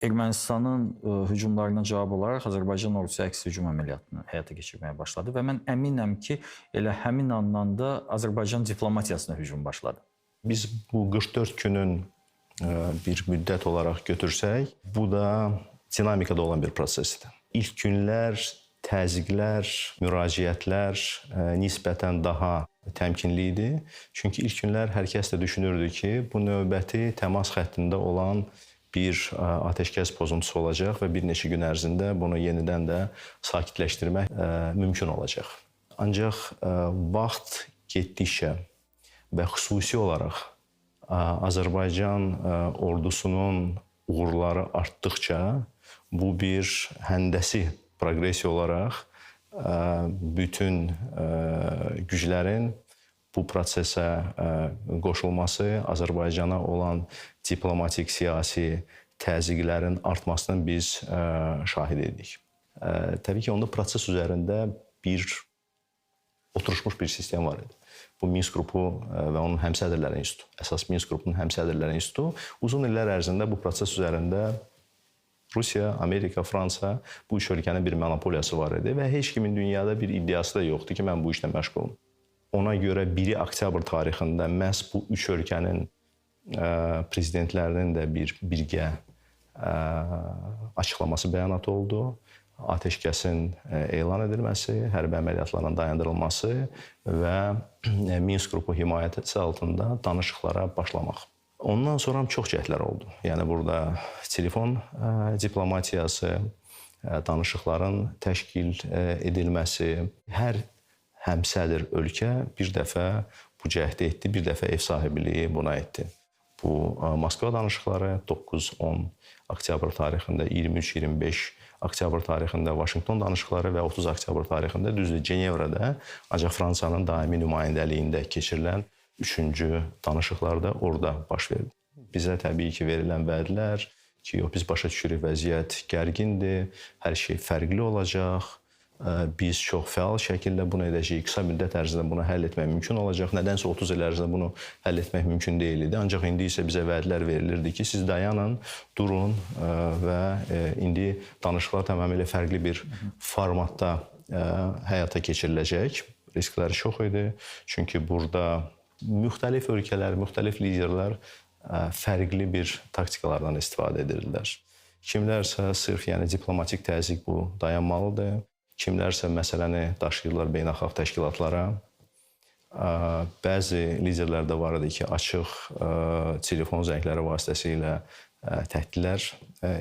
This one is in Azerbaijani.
Ermənistanın hücumlarına cavab olaraq Azərbaycan ordusu əks hücum əməliyyatını həyata keçirməyə başladı və mən əminəm ki, elə həmin andan da Azərbaycan diplomatiyasına hücum başladı. Biz bu 44 günün bir müddət olaraq götürsək, bu da dinamikada olan bir prosesdir. İlk günlər təzyiqlər, müraciətlər nisbətən daha təmkinli idi. Çünki ilk günlər hər kəs də düşünürdü ki, bu növbəti təmas xəttində olan bir ateşkəs pozuntusu olacaq və bir neçə gün ərzində bunu yenidən də sakitləşdirmək mümkün olacaq. Ancaq vaxt getdikcə və xüsusi olaraq Azərbaycan ordusunun uğurları artdıqca bu bir həndəsi proqressiya olaraq bütün güclərin bu prosesə qoşulması, Azərbaycana olan diplomatik, siyasi təzyiqlərin artmasının biz şahid idik. Təbii ki, onda proses üzərində oturmuş bir sistem var idi. Bu Minsk qrupu və onun həmsədrləri institutu, əsas Minsk qrupunun həmsədrləri institutu uzun illər ərzində bu proses üzərində Rusiya, Amerika, Fransa bu üç ölkənin bir monopoliyası var idi və heç kimin dünyada bir iddiası da yoxdur ki, mən bu işlə məşğulum. Ona görə 1 oktyabr tarixində məhz bu üç ölkənin prezidentlərinin də birgə açıqlaması bəyanatı oldu. Ateşkəsin elan edilməsi, hərbi əməliyyatların dayandırılması və Minsk qrupu himayəsi altında danışıqlara başlamaq. Ondan sonra çox cəhdlər oldu. Yəni burada telefon diplomatiyası, danışıqların təşkil edilməsi, hər həmsədr ölkə bir dəfə bu cəhdi etdi, bir dəfə ev sahibliyi buna etdi. Bu Moskva danışıqları 9-10 oktyabr tarixində, 23-25 oktyabr tarixində Vaşinqton danışıqları və 30 oktyabr tarixində düzdür Cenevrədə, ancaq Fransanın daimi nümayəndəliyində keçirilən 3-cü danışıqlar da orada baş verdi. Bizə təbii ki, verilən vədlər ki, biz başa düşürük vəziyyət gərgindir, hər şey fərqli olacaq, biz çox fəal şəkildə bunu edəcəyik, qısa müddət ərzində bunu həll etmək mümkün olacaq. Nədənsə 30 il ərzində bunu həll etmək mümkün deyil idi. Ancaq indi isə bizə vədlər verilirdi ki, siz dayanın, durun və indi danışıqlar tamamilə fərqli bir formatda həyata keçiriləcək. Riskləri çox idi. Çünki burada müxtəlif ölkələr, müxtəlif liderlər fərqli bir taktikalardan istifadə edirlər. Kimlərsə sırf diplomatik təzyiq bu dayanmalıdır. Kimlərsə məsələni daşıyırlar beynəlxalq təşkilatlara. Bəzi liderlər də var idi ki, açıq telefon zəngləri vasitəsilə təhdidlər edirlər.